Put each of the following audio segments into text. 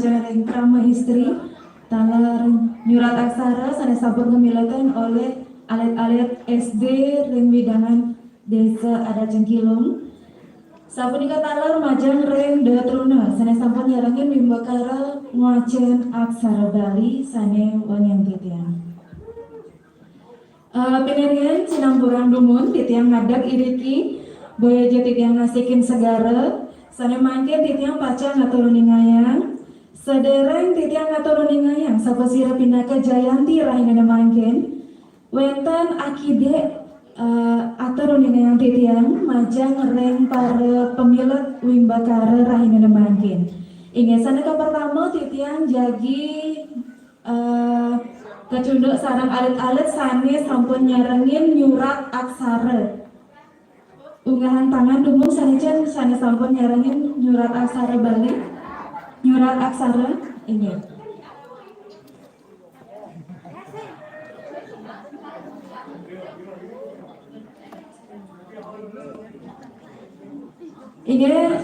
Majaleng Krama Istri talar nyurat aksara sanes sampun kamilaken oleh alit-alit SD ring widangan Desa Adat Cengkilung. Sapunika talar majang ring Datruna sanes sampun nyarangin mimbakara ngwacen aksara Bali sane wanyang titian. Penerian Cinampuran Dumun titiang ngadak iriki boya titiang nasikin segara sane mangke titiang paca ngaturun ngayang sedereng titiang ngaturun ngayang sapasira pinaka Jayanti rahina mangken wenten akide aturun ngayang titiang majang reng para pemilik wimbakara rahina mangken inggih saneka pertama titiang jagi kecunduk sarang alit-alit sane sampun nyarengin nyurat aksara unggahan tangan dumun sanejan sane sampun nyarengin nyurat aksara Bali nyurat aksara ini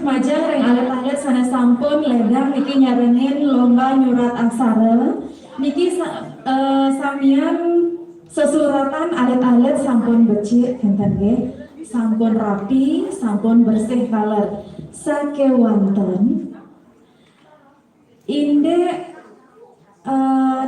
majang reng alit-alit sane sampun ledang niki nyarengin lomba nyurat aksara niki samian sesuratan alit-alit sampun becik enten nggih sampun rapi sampun bersih kaler sakewanten inde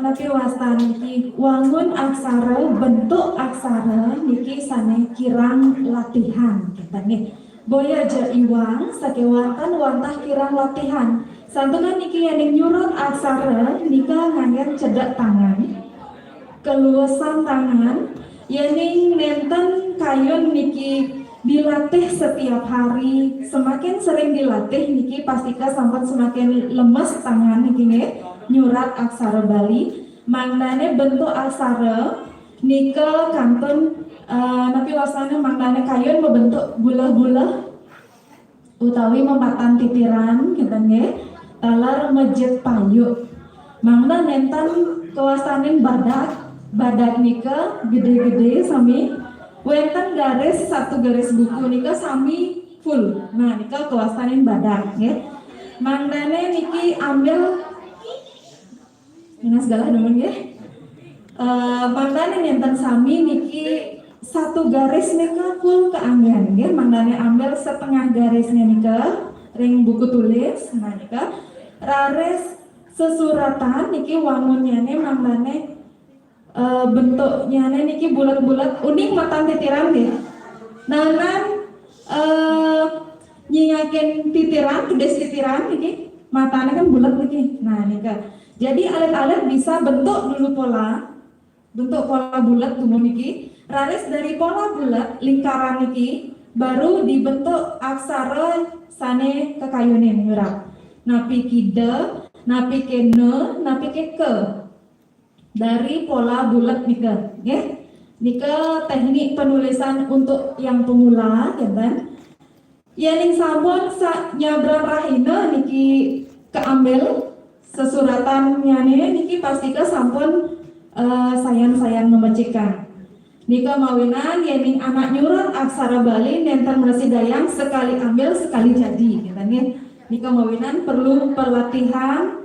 napi wastan niki wangun aksara bentuk aksara niki sane kirang latihan enten nggih boya aja iwang sakewanten wantah kirang latihan santunan niki yang nyurat aksara nika nganggen cedak tangan keluasan tangan yening nenten kayun niki dilatih setiap hari semakin sering dilatih niki pastika sampun semakin lemes tangan niki nggih nyurat aksara Bali mangdane bentuk aksara nika kantun napi wasana mangdane kayun membentuk bulah-bulah utawi mematan titiran kinten nggih talar mejet payuk mangna nenten kawasanin badak nika gede-gede sami wenten garis satu garis buku nika sami full nah nika kawasanin badak nggih mangdane niki ambil segala demen nggih mangdane nenten sami niki satu garis nika full keambian nggih mangdane ambil setengah garisnya nika ring buku tulis nah nika rares sesuratan niki wangunnya nih mangdane bentuknya niki bulat-bulat unik matan titiran deh nangan nyingakin titiran gedes titiran niki matanya kan bulat niki nah nika jadi alit-alit bisa bentuk dulu bentuk pola bulat tuh niki rares dari pola bulat lingkaran niki baru dibentuk aksara sane kekayunin nyurat napi kide, napi kene, napi ke dari pola bulat nika, nggih. Nika teknik penulisan untuk yang pemula, ya kan? Yening sampun nyabrang rahina niki keambil sesuratannya niki pastika sampun sayang memecikan. Nika mawinan yening anak nyurat aksara Bali nenten Resi Dayang sekali ambil sekali jadi, ya kan? Nika mawinan perlu pelatihan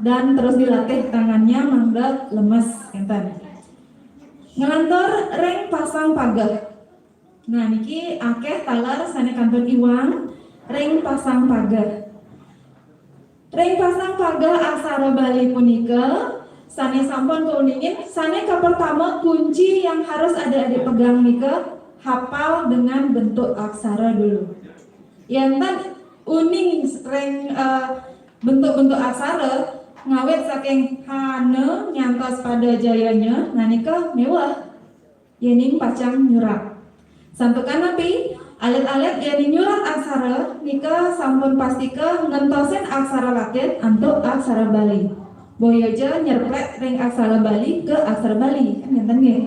dan terus dilatih tangannya mangga lemes enten. Ngelantor reng pasang pagar. Nah niki akeh talar sane kantor iwang reng pasang pagar. Reng pasang pagar aksara Bali punika sane sampun keuningin sane ke pertama kunci yang harus adik-adik pegang nika hafal dengan bentuk aksara dulu. Yen uning reng bentuk-bentuk aksara ngawet saking hane nyantos pada jayanya nah nika mewah yening pacang nyurat santukan napi alit-alit yening nyurat aksara nika sampun pastika ngentosen aksara Latin untuk aksara Bali boyoja nyerplet ring aksara Bali ke aksara Bali kan ngenten nggih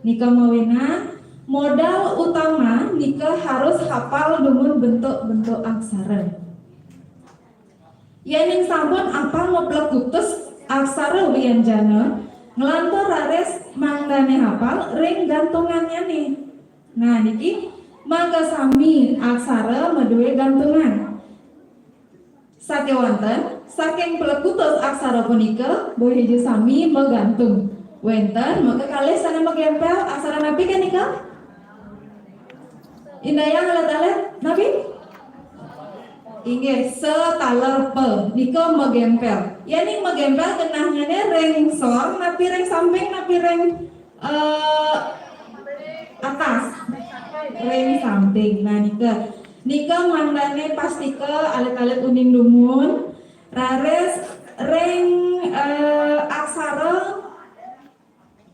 nika mawena modal utama nika harus hafal dumun bentuk-bentuk aksara. Yening sampun apa ngoplek kutus aksara wianjana ngelantor rares mangdane hafal ring gantungannya nih. Nah niki mangga sami aksara medue gantungan. sake wonten saking pelekutus aksara punika boh hiji sami megantung wenten maka kalih sana megempel aksara napi kan nika indayang alat-alat napi inggih setaler pe nika megempel yani megempel kenahnya rengsor napi reng samping napi reng atas reng samping nah nika mandane pastike alit-alit uning dumun rares reng aksara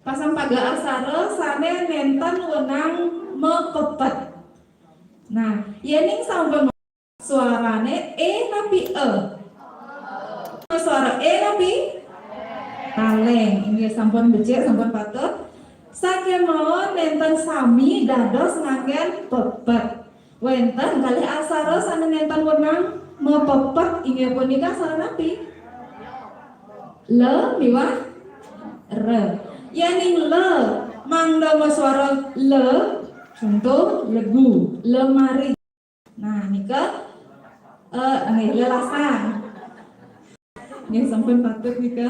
pasang paga aksara sane nenten wenang mepepet nah yening sampun suarane napi suara napi kaleng ini sampun becik sampun patut sakemawon nenten sami dados nganggen pepet wenten kalih aksara sane nenten wenang mepepet inggih punika aksara napi le miwah re yaning le mangga suara le contoh legu lemari nah nika lelasan nggih sampun patut nika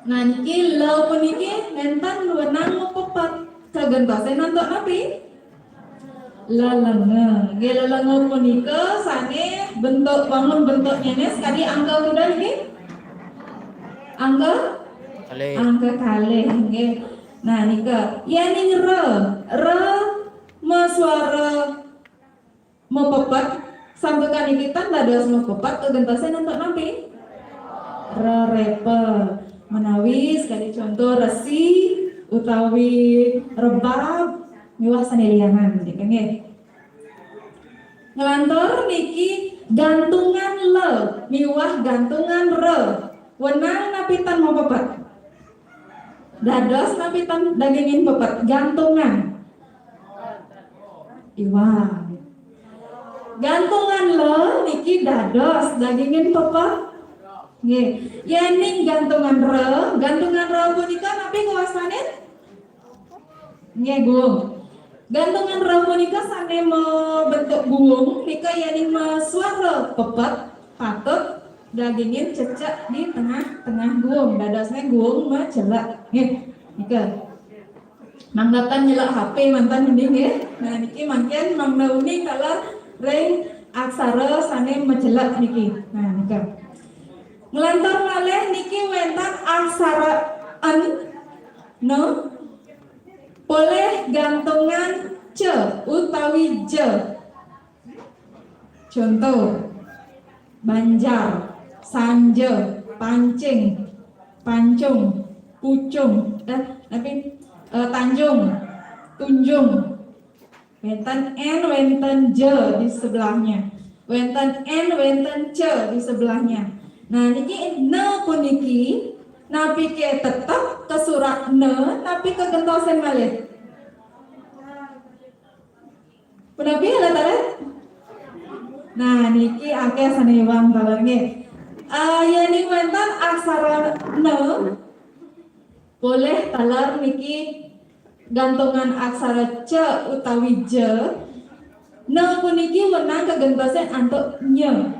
nah niki le puniki nenten wenang mepepet kagentosen nantok napi lelenge nggih lelenge punika sane bentuk bangun bentuknya nih sekali angka udah nggih angka kalih nggih nah nika yening re suara mepepet sampekan kita dados mepepet kegentosen nantok napi repe menawi sekali contoh resi utawi rebab miwah sanelianan nggih ngelantur niki gantungan le miwah gantungan re wenang napitan mau pepet dados napitan dagingin pepet gantungan iwang gantungan le niki dados dagingin pepet nggih yening gantungan re punika napi kuasane nggih guung gantungan re punika sane bentuk guung nika yening suara pepet patut dagingin cecek di tengah guung dadosnya guung celak nggih nika mangdatan nyelak HP mantan mending nggih nah niki mangken mangda uni kalar reng aksara sane mecelak niki nah nika ngelantar malih niki wenten aksara an no boleh gantungan ce utawi je contoh banjar sanje pancing pancung pucung tanjung tunjung wenten n wenten je di sebelahnya wenten n wenten ce di sebelahnya nah niki ne puniki napi ke tetap ke surat ne tapi ke gentosen malih punapi alat-alat nah niki akeh sanewang talar nggih yani wenten aksara ne boleh talar niki gantungan aksara ce utawi je ne puniki wenang ke gentosen antuk nye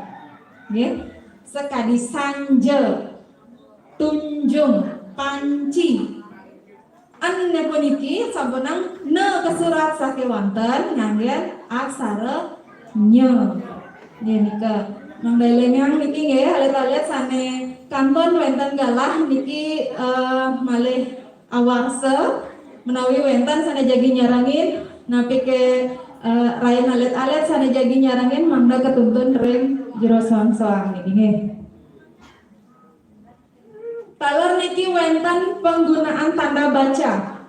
nggih sekadi sanje tunjung panci ane puniki sampunang ne kesurat sake wonten nganggen aksara nye nika mangdalengang niki nggih alit-alit sane kanton wenten galah niki malih awarse menawi wenten sane jagi nyarangin napi ke rain alit-alit sane jagi nyarangin mangda ketuntun ring jero soang-soang niki nggih taler niki wenten penggunaan tanda baca.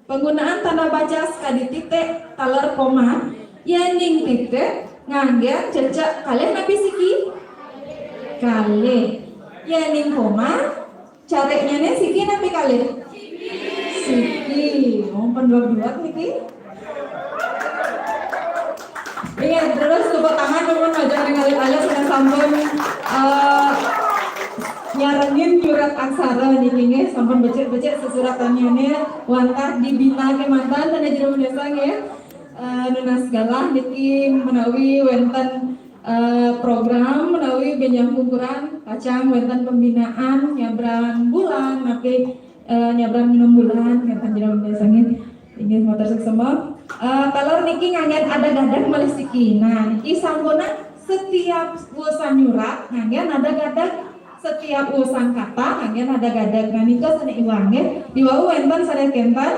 Penggunaan tanda baca sekali titik taler koma, yening titik nganggen cecek kalih napi siki kalih. Yening koma careknya nih siki napi kalih siki. Mohon dua-dua niki. Ingat terus tepuk tangan teman ajar ningali-alir sudah sampun nyarengin jurat aksara niki nggih sampun becik-becik sesuratannya nih wantah dibina ke mantan dan jero desa nggih nunas galah niki menawi wenten program melalui benjang kumpuran kacang wonten pembinaan nyabran bulan tapi nyabran 6 bulan ngeten jero biasanya ingin motor semua kalau niki ngangen ada gadak malih siki. Nah niki sampuna setiap urusan nyurat ngangen ada gadak, setiap urusan kata ngangen ada gadak. Nah nika sane iwange diwau wonten sare kentan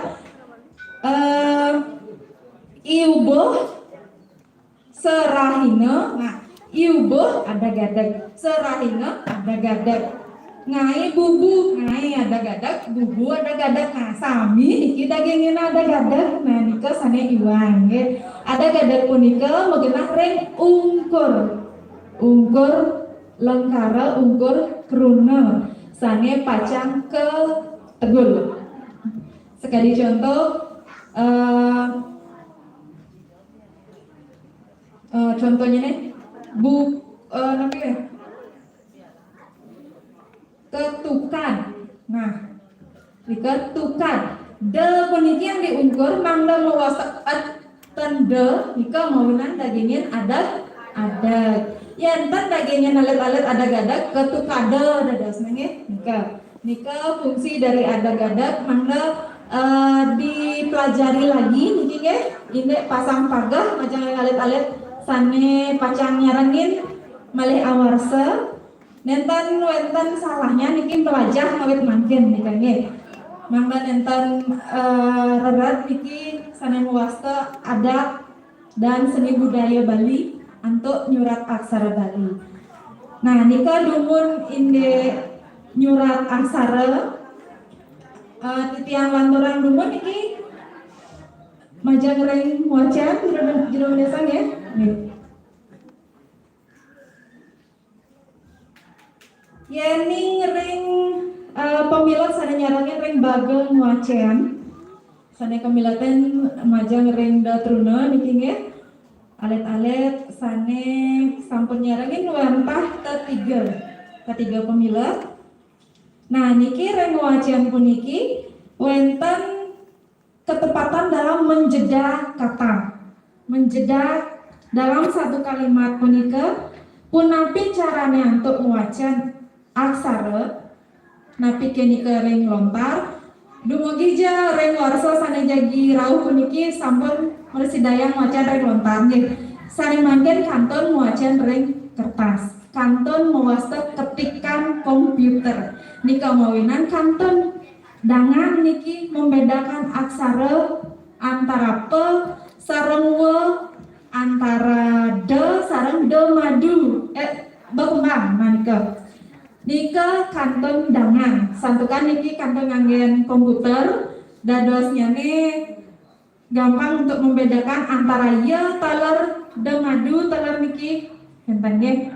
iubuh serahina. Nah iubuh ada gadak, serahina ada gadak. Ngai bubu, ngai ada gadak, bubu ada gadak. Nah sami niki dagingnya ada gadak. Nah nika sane iwang nggih. Ada gadak punika megenah reng ungkur. Ungkur lengkara, ungkur kruna. Sane pacang ke tegul. Sekali contoh contohnya nih namanya ketukan. Nah, ketukan. De puniki yang diungkur mangda mewasat tende nika maunan dagingin ada. Yen dagingnya alet-alet ada gadak ketukade dados nggih. Nika fungsi dari ada gadak mangda dipelajari lagi niki nggih. Ini pasang pagah macam alet-alet sane pacang nyarangin malih awarse. Nenten wenten salahnya niki pelajah ngawit mangkin nika nggih. Mangga nenten rerat niki sane muwasta adat dan seni budaya Bali untuk nyurat aksara Bali. Nah nika dumun inde nyurat aksara titiang lanturan dumun niki majang reng wacan jero desa nggih. Yening ring pemilat sana nyarangin ring bageng wacean sana kemilaten majang ring datruna niki nggih alet-alet sane sampun nyarangin wantah ketiga pemilat. Nah niki ring wacean puniki wenten ketepatan dalam menjeda kata, menjeda dalam satu kalimat punika punapi caranya untuk mewacan aksara napi kini ke ring lontar dumugi ja ring warsa sane jagi rauh puniki sampun mersidayang macan ring lontar nggih sane mangken kanton macan ring kertas kanton mewasta ketikan komputer nika mawinan kanton dangan niki membedakan aksara antara pe sareng we antara de sareng de madu bakembang nika kanton dangan santukan niki kanton nganggen komputer dadosnya nih gampang untuk membedakan antara ya taler de madu taler niki enten nggih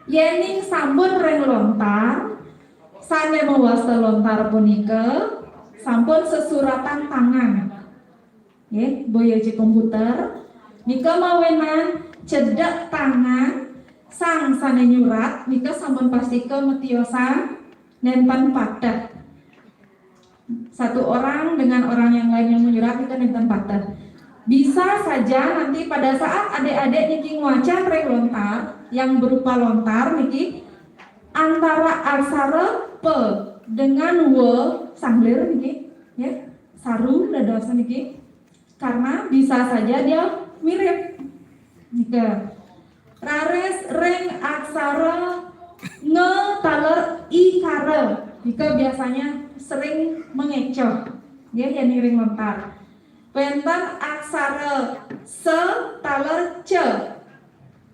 yening sampun reng lontar sane mewasta lontar punika sampun sesuratan tangan nggih boya ci komputer nika mawenan cedak tangan sang sane nyurat nika sampun pastike metiosan nenten padet. Satu orang dengan orang yang lain yang menyurat nika nenten padet. Bisa saja nanti pada saat adik-adik niki ngwacan ring lontar yang berupa lontar niki antara aksara pe dengan we sanglir niki ya saru dados niki karena bisa saja dia mirip nika. Rares ring aksara nge taler ikara jika biasanya sering mengecoh ya yani ring lontar pentan aksara se taler ce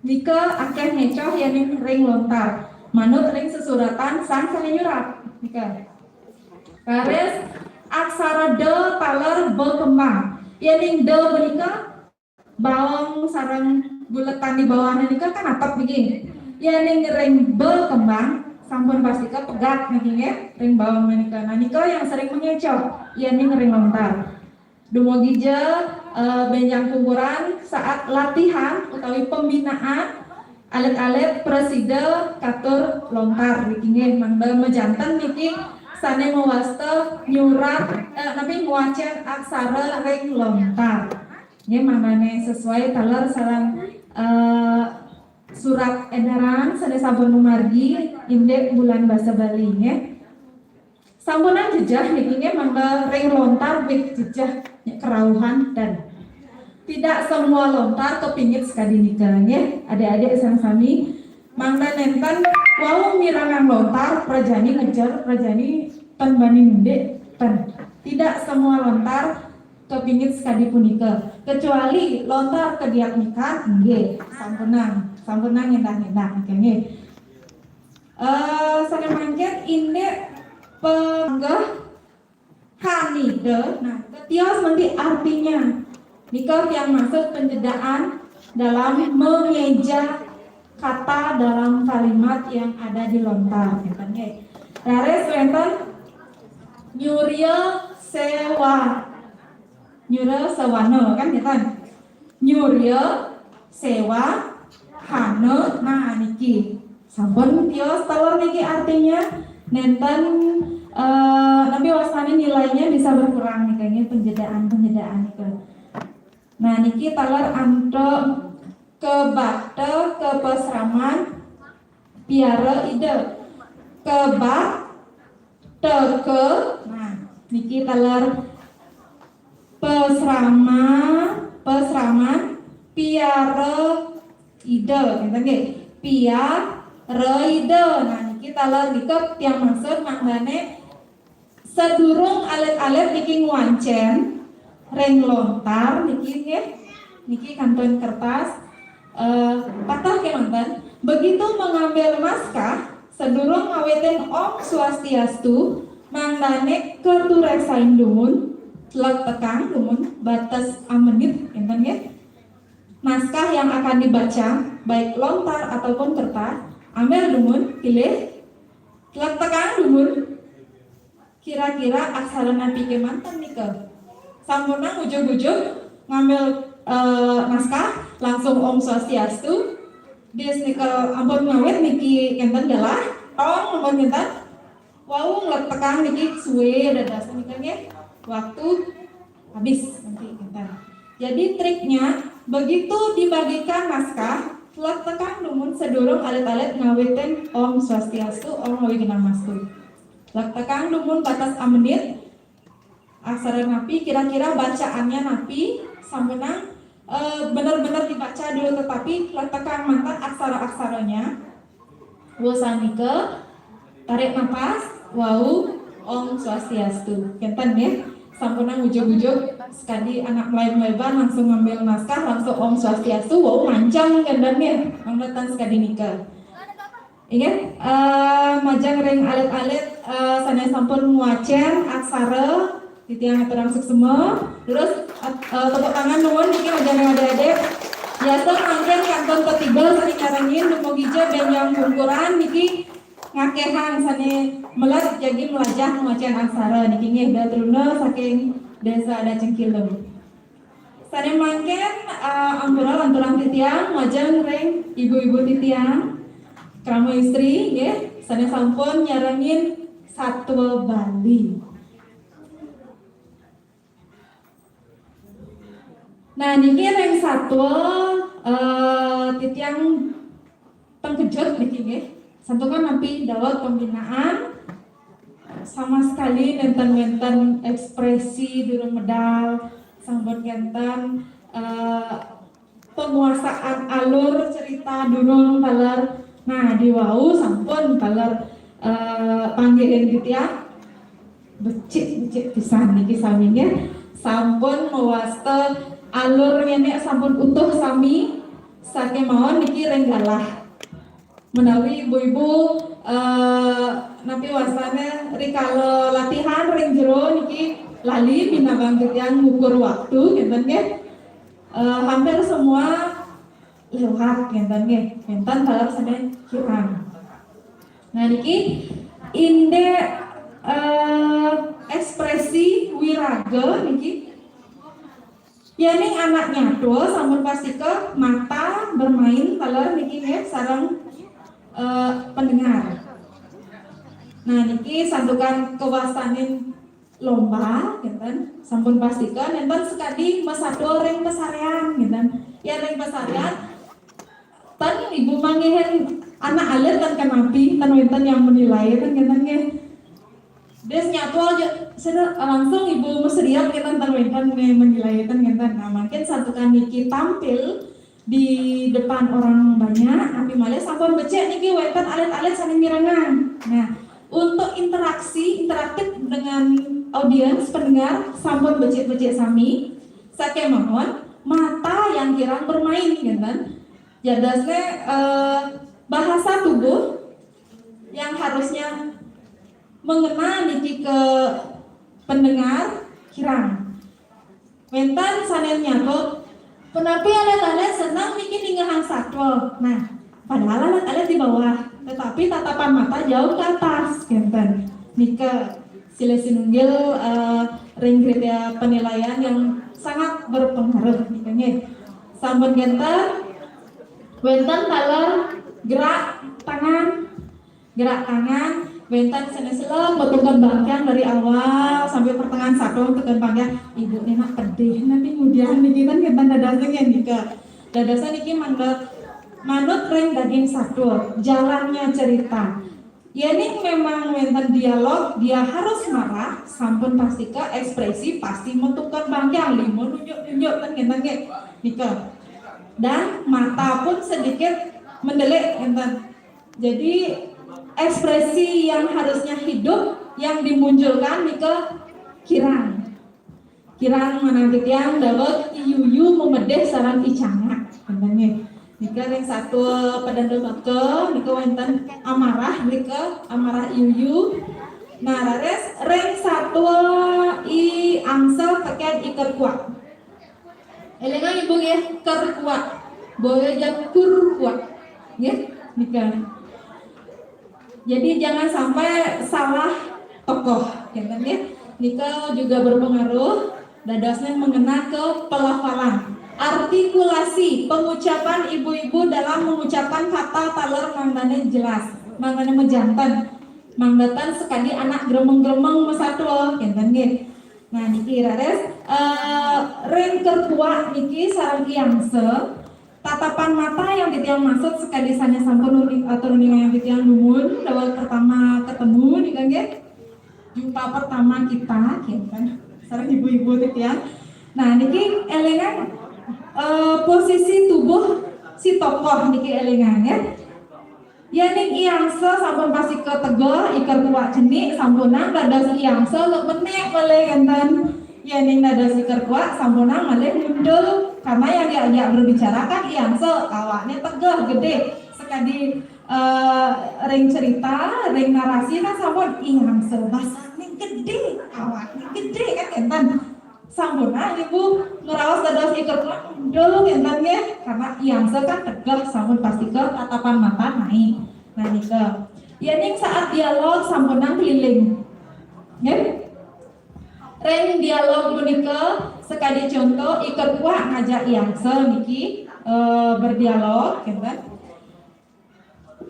jika akeh ngecoh yani ring lontar manut ring sesuratan sang sane nyurat nika. Rares aksara de taler bekembang yani de menika bawang sareng buletan di bawahnya nika kan atap begini ya ning ring bekembang sampun pastika pegat niki nggih ring bawang menika nah nika yang sering mengecoh ya ning ring lontar dumugi je benjang kumpuran saat latihan utawi pembinaan alet-alet presida katur lontar niki nggih mangda mejanten niki sane mewasta nyurat tapi muacan aksara ring lontar nggih manane sesuai taler sareng eh, surat edaran sada sampun margi indek bulan basa Bali nya. Sampunan jejah niki nya mangga ring lontar bik jejah kerauhan dan tidak semua lontar kepingit sekali nikahnya adik-adik sang sami mangga nenten walau mirangan lontar prajani ngejar prajani tan bani munde tan tidak semua lontar kepingit sekali punika kecuali lontar kediak nikah nggih sampunang ngendah-ngendah nggih sana mangket indek penggah hanide. Nah, ketios nanti artinya nikah yang masuk penjedaan dalam mengeja kata dalam kalimat yang ada di lontar. Katanya, Rares wenten nyurya sewa, nyurya sewana kan kan? Nyurya sewa hane. Nah niki sampun tios telur niki artinya nenten tapi wasane nilainya bisa berkurang nih kayaknya penjedaan itu. Nah niki talar anto kebakte kepesraman piara ide kebakte ke nah niki talar pesraman piara ide kita nggih piara ide. Nah niki talar dikep yang maksud maknane sedurung alet-alet niki nguancen reng lontar niki nggih niki kantun kertas patah kemanten begitu mengambil naskah sedurung ngaweten Om Swastiastu mangdane ketureksain dumun telak tekang dumun batas amenit enten nggih naskah yang akan dibaca baik lontar ataupun kertas ambil dumun pilih telak tekang dumun kira-kira aksara napi kemanten nika sampunang ujug-ujug ngambil naskah langsung Om Swastiastu des nika ampun ngawet niki enten galah tong ampun enten wau nglek tekang niki suwe dadas nika nggih waktu habis nanti enten. Jadi triknya begitu dibagikan naskah lek tekang lumun sedurung alit-alit ngaweten Om Swastiastu Om Wiginamastu. Lek tekang lumun batas amenit aksara napi kira-kira bacaannya napi sampunang benar-benar dibaca dulu tetapi lek tekang mantan aksara-aksaranya wosanike tarik napas wau Om Swastiastu kenten ya sampunang ujug-ujug sekali anak melayu-melayu langsung ngambil naskah langsung Om Swastiastu wau mancang kendannya manglatan sekali nikah. Ingat majang ring alit-alit sana sampun nguacen aksara titiang aturang semua terus tepuk tangan nuwun niki majang adik-adik biasa mangken kanton ketiga sani karangin dumugi je benjang bungkuran niki ngakehan sani melas jadi melajah nguacen aksara niki nggih datruna saking desa ada cengkilem sani mangken ampura lanturang titiang majang ring ibu-ibu titiang kamu istri, ya, sana sampun nyarangin Satwa Bali. Nah, niki ring satwa titiang pengkejut niki nggih. Santukan napi dawat pembinaan sama sekali nenten-nenten ekspresi durung medal sampun kenten penguasaan alur cerita durung taler. Nah di wau sampun taler panggilan gitu ya becik pisan niki saminya sampun mewaste alurnya nek sampun utuh sami saking mawon niki renggalah menawi ibu-ibu napi wasane rikala latihan ring jero niki lali minabang yang ngukur waktu ngenten nggih hampir semua lewat ngenten nggih ngenten dalam sadaya kirang. Nah niki inde ekspresi wiraga niki yaning anak nyado sampun pasti ke mata bermain kalau niki nggih sareng pendengar. Nah niki santukan kewasanin lomba ngenten sampun pastikan enten sekali mesado ring pesarean ngenten ya ring pesarean tan ibu mangihen anak alit tan kanapi tan wentan yang menilai tan kentannya des nyatu aja sudah langsung ibu mesriap kita tan wentan menilai tan kentan. Nah makin satu kan niki tampil di depan orang banyak tapi malah sampun becek niki wentan alit-alit saling mirangan. Nah untuk interaktif dengan audiens pendengar sampun becek-becek sami sake mohon mata yang kirang bermain kan jadasnya bahasa tubuh yang harusnya mengena niki ke pendengar kirang mentan sanen nyato penapi alet-alet senang niki ninggahang satwa. Nah padahal alet-alet di bawah tetapi tatapan mata jauh ke atas genten nika sila sinunggil ring kriteria penilaian yang sangat berpengaruh nih sampun genten wenten taler gerak tangan wentan senesela potongkan bangkang dari awal sampai pertengahan satu tekan bangkang ibu ini nak pedih nanti kemudian niki kan kita dadasnya nika dadasnya niki manut ring daging satu jalannya cerita ya ini memang wentan dialog dia harus marah sampun pasti ke ekspresi pasti mentukar bangkang limun nunjuk kan kita nika dan mata pun sedikit mendelik enten. Jadi ekspresi yang harusnya hidup yang dimunculkan nika kirang menanti yang dapat iyu memedeh sarang icanga enten nika yang satu pedandu maka nika wenten amarah iyu nah rares ring satu i angsel pakai ikat kuat elengan ibu ya kuat boleh jakur kuat ya nika jadi jangan sampai salah tokoh ya kan ya nika juga berpengaruh dadasnya mengena ke pelafalan artikulasi pengucapan ibu-ibu dalam mengucapkan kata taler mangdane jelas mangdane mejantan mangdatan sekali anak gremeng-gremeng mesatwa ya kan ya nah niki rares ring kerkuat niki sarang iangse tatapan mata yang ditiang maksud sekali sana sampun atau yang ditiang numun awal pertama ketemu nih kan ya jumpa pertama kita kan sarang ibu-ibu titiang nah niki elengan posisi tubuh si tokoh niki elengan ya ning iangse sampun pasti ke tegol ikar kuat jenik sampunang dadas iangse lek menek boleh kanten ya ning dadas ikar kuat sampunang malih mundul karena yang dia berbicara kan iangse awaknya tegol gede sekali ring cerita ring narasi kan sampun iangse basane gede awaknya gede kan kanten sampuna ibu ngerawas dados ikar kuat mundul kanten karena iangse kan tegol sampun pasti ke tatapan mata naik nah nika ya ning saat dialog sampunang keliling ya ring dialog punika sekali contoh ikut kuat ngajak iangse niki berdialog kan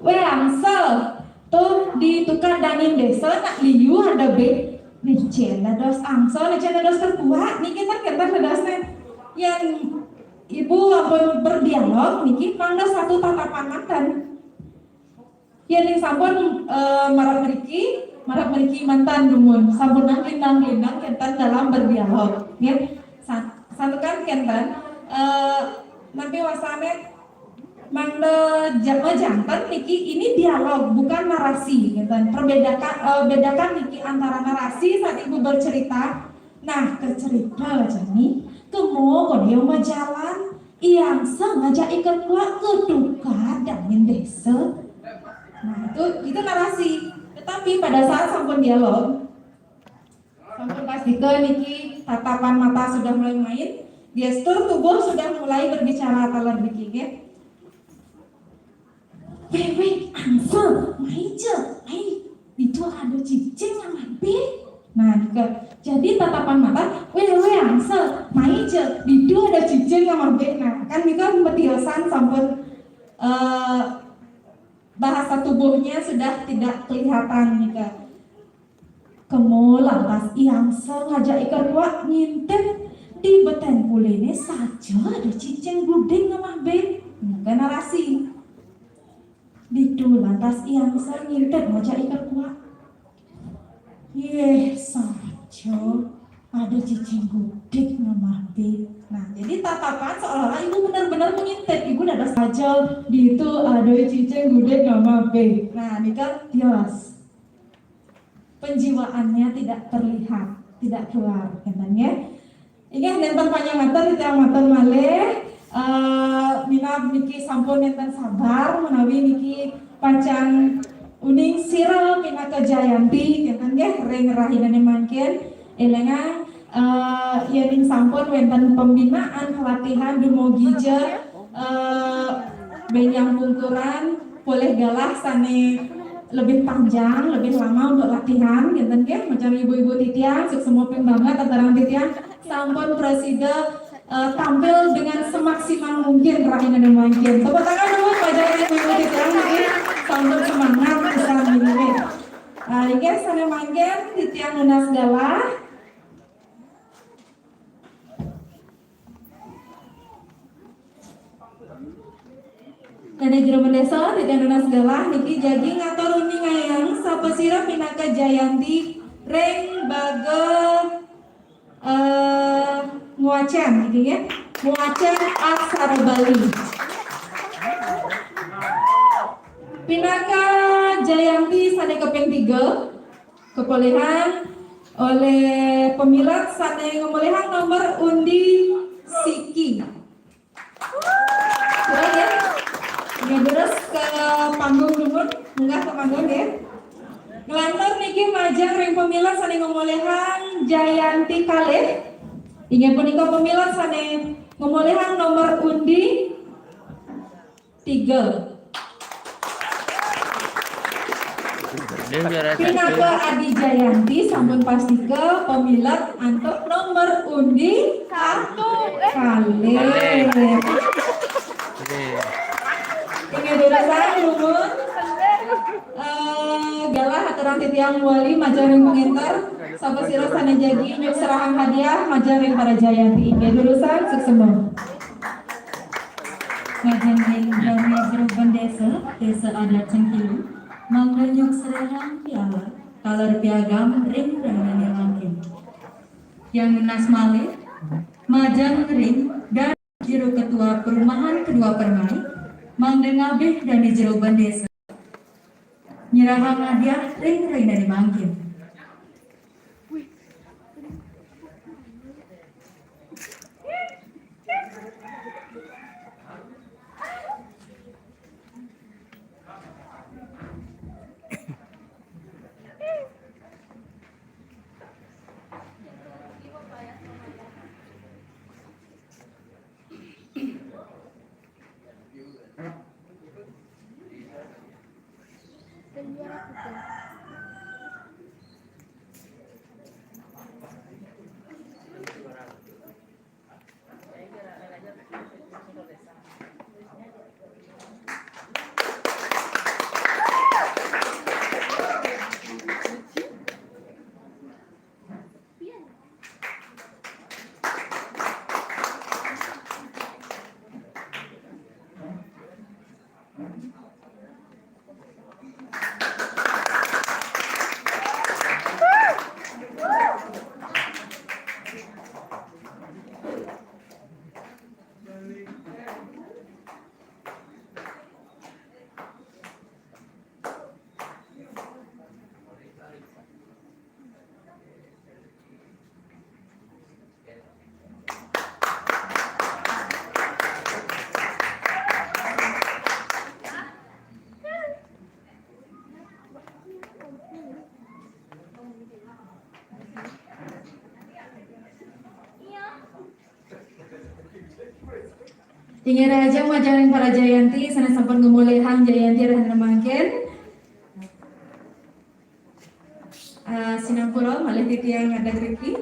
we angsel tuh ditukar dangin desa nak liu ada be nicen dados angsel nicen dados terkuat niki kan dadasnya yang ibu ampun berdialog niki mangga satu tatapan makan ya ning sampun marap meriki mantan dumun sampun lindang kentan dalam berdialog ya satu kan kentan nanti wasane mangda jantan niki ini dialog bukan narasi kentan bedakan niki antara narasi saat ibu bercerita nah kecerita jani kemo kodeo majalan yang sengaja ikut kuat keduka dangin desa nah itu narasi tetapi pada saat sampun dialog sampun pastikan niki tatapan mata sudah mulai main gestur tubuh sudah mulai berbicara talar bikin wewe ansel main itu ada cicing yang mampir nah jadi tatapan mata wewe ansel main itu ada cicing yang mampir nah kan nika petiosan sampun bahasa tubuhnya sudah tidak kelihatan nika kemo lantas yang sengaja ikar kuat ngintip di beten kulene saja ada cicing gudeng ngamah be narasi Ditu lantas yang ngintet moja ikan kuat. Sajo ada cicing gudik ngamati. Nah, jadi tatapan seolah-olah ibu benar-benar mengintet. Ibu ada saja di itu ada cicing gudik ngamati. Nah, ini kan jelas penjiwaannya tidak terlihat, tidak keluar, katanya. Ini nenten panjangatan di tiang matan malih. Mina niki sampun nenten sabar menawi niki pancang uning sira mina kejayanti nenten nggih ring rahinane mangkin elengan yen sampun wonten pembinaan pelatihan dumugi benyang pungkuran boleh galah sane lebih panjang, lebih lama untuk latihan, gitu kan? Macam ibu-ibu titiang, semua banget antara titiang, sampun presida tampil dengan semaksimal mungkin rahina dan mungkin. Tepuk tangan dulu, pelajaran ibu-ibu titiang ini sampun semangat bisa ini. Ini sana mungkin titiang lunas galah. Karena jero mendesa di dana segala niki jadi ngatur uning ngayang sapa sira pinaka jayanti reng bagel nguacan gitu ya. Nguacan aksara Bali. Pinaka jayanti sane keping 3 kepolehan oleh pemilat sane ngomolehan nomor undi Siki. Sudah ya? Terus ke panggung dulu, enggak ke panggung ya. Ngelantur niki majang ring pemilat sane ngomolehan Jayanti kalih. Ingat punika pemilat sane ngomolehan nomor undi 3. Pinaka Adi Jayanti sampun pasti ke pemilat antuk nomor undi 1 kalih. Ingat dulu saya lumun galah aturan titiang wali majaring penginter sapa sira sana jadi nyuk serahang hadiah majaring para jayanti. Ingat dulu saya suksema Ngajen ring jami jeruban desa adat Cengkilu mangga nyuk serahang piala kalar piagam ring rahane mangkin yang lunas malih majang ring dan jero ketua perumahan kedua permai Mangdengabeh dan di jeroban desa nyerahang hadiah ring dari mangkin. Tinggal raja majaring para jayanti sana sampun ngemulehan jayanti rahana mangkin. Sinangkula malih titiang ngadak riki.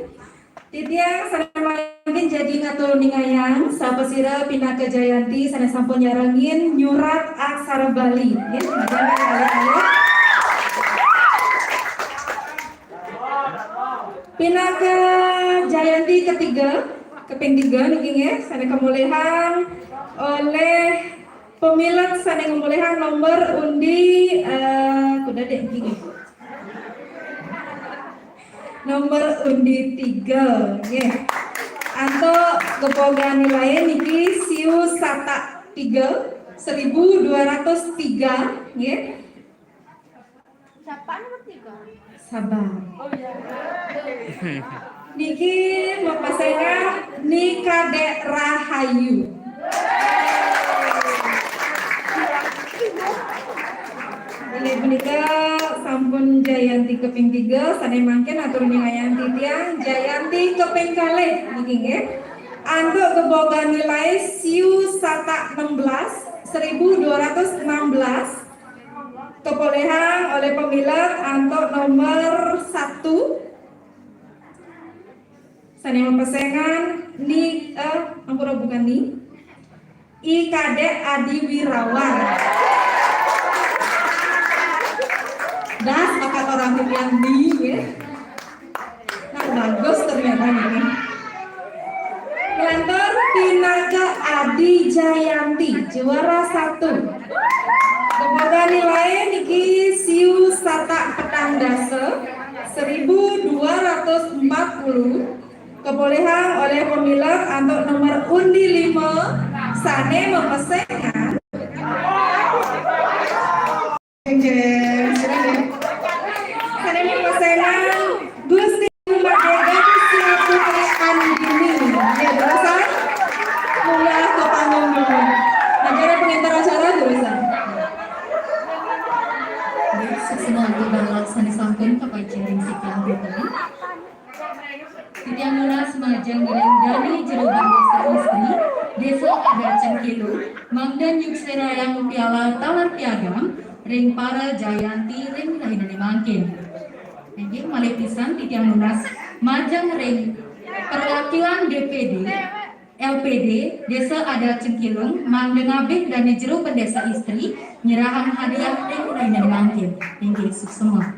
Titiang sana mangkin jadi ngatur ningayang sapa sira pinaka jayanti sana sampun nyarangin nyurat aksara Bali. Ya, majaring kali-kali. Pinaka jayanti ketiga keping 3 niki nggih sana kemuliaan oleh Pemilik sana ngumpulkan nomor undi kuda deh gini. Nomor undi 3 ya. Atau kepogaan nilai niki siu sata 3 1203 ya. Siapa nomor 3? Sabar. Oh iya. Niki mapasenya Nikadek Rahayu. Ini menikah sampun Jayanti keping 3 sane mangken atur Jayanti tiang Jayanti keping kalih niki nggih. Antuk keboga nilai siu sata 16 1216 kepolehan oleh pemilik antuk nomor 1 sane pesengan ni ampura bukan ni Ikadek Adi Wirawan. Das bakat orang yang di ya. Nah bagus ternyata ini. Kelantar Pinaka Adi Jayanti juara 1. Kepada nilai niki siu sata petang dasa 1240 kepolehan oleh pemilik untuk nomor undi 5 sane memesenkan sane memesenkan Gusti Merdeka Kusuma Putri Andini ya terusan mulai ke panggung dulu negara pengantar acara terusan Semua untuk sani sampun kepacian sikang ditemi. Titiang lunas majang Dani Jeroban Desa Istri Desa Adat Cengkilo Mangdan Yuksera yang piala talar piagam ring para Jayanti ring rahina mangkin. Ini malih pisan titiang lunas majang ring perwakilan DPD LPD Desa Adat Cengkilung Mangdenabeh Dani Jeroban Desa Istri nyerahan hadiah ring rahina mangkin. Tinggi semua.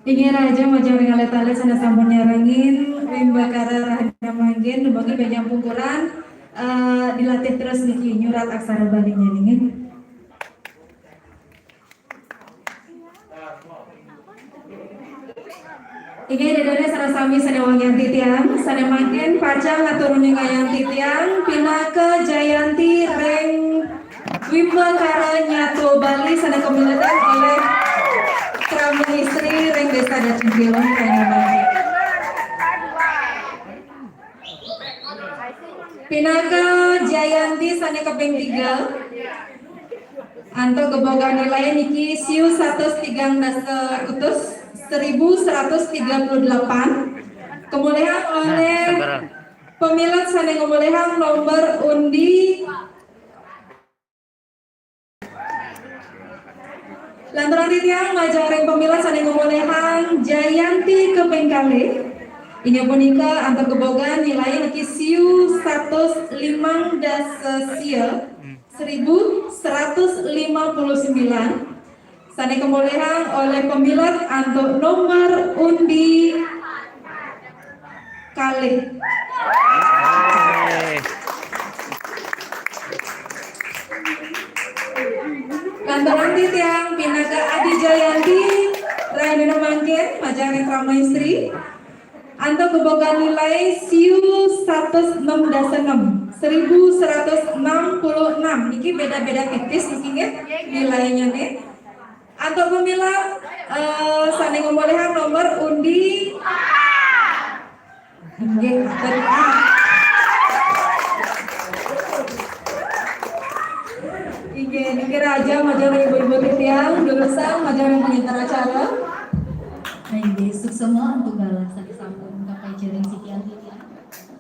Ingin raja majang ringalet alet sana sampun nyarangin wimbakara rahina manggen dubagi bajang pungkuran dilatih terus niki nyurat aksara balinya dingin. Ingin dedone sana sami sana wangian titiang sana manggen pacang ngaturuning ayang titiang pinaka Jayanti reng wimbakara nyato Bali sana kemilatan oleh Pramu Istri ring Desa Adat Cengkilung kayaknya banget. Pinaka Jayanti sane keping 3 Anto keboga nilai niki siu 103 utus 1138 kemuliaan oleh pemilat sane kemuliaan nomor undi lantaran titiang majaring pemilat sane kemuliaan Jayanti Kepengkale ini punika antar keboga nilai niki siu 105 sia 1159 sane kemuliaan oleh pemilat untuk nomor undi kali lantaran titiang Pinaga Adi Jayanti Rayanina Mangkin Majaring Pramaistri anto keboga nilai siu 106 1166 niki beda-beda tipis niki nilainya nih anto pemilah sane ngomolehan nomor undi nggih niki raja majaring ibu-ibu titiang dulu sang majaring pengintar acara Baik, besok semua untuk galasan.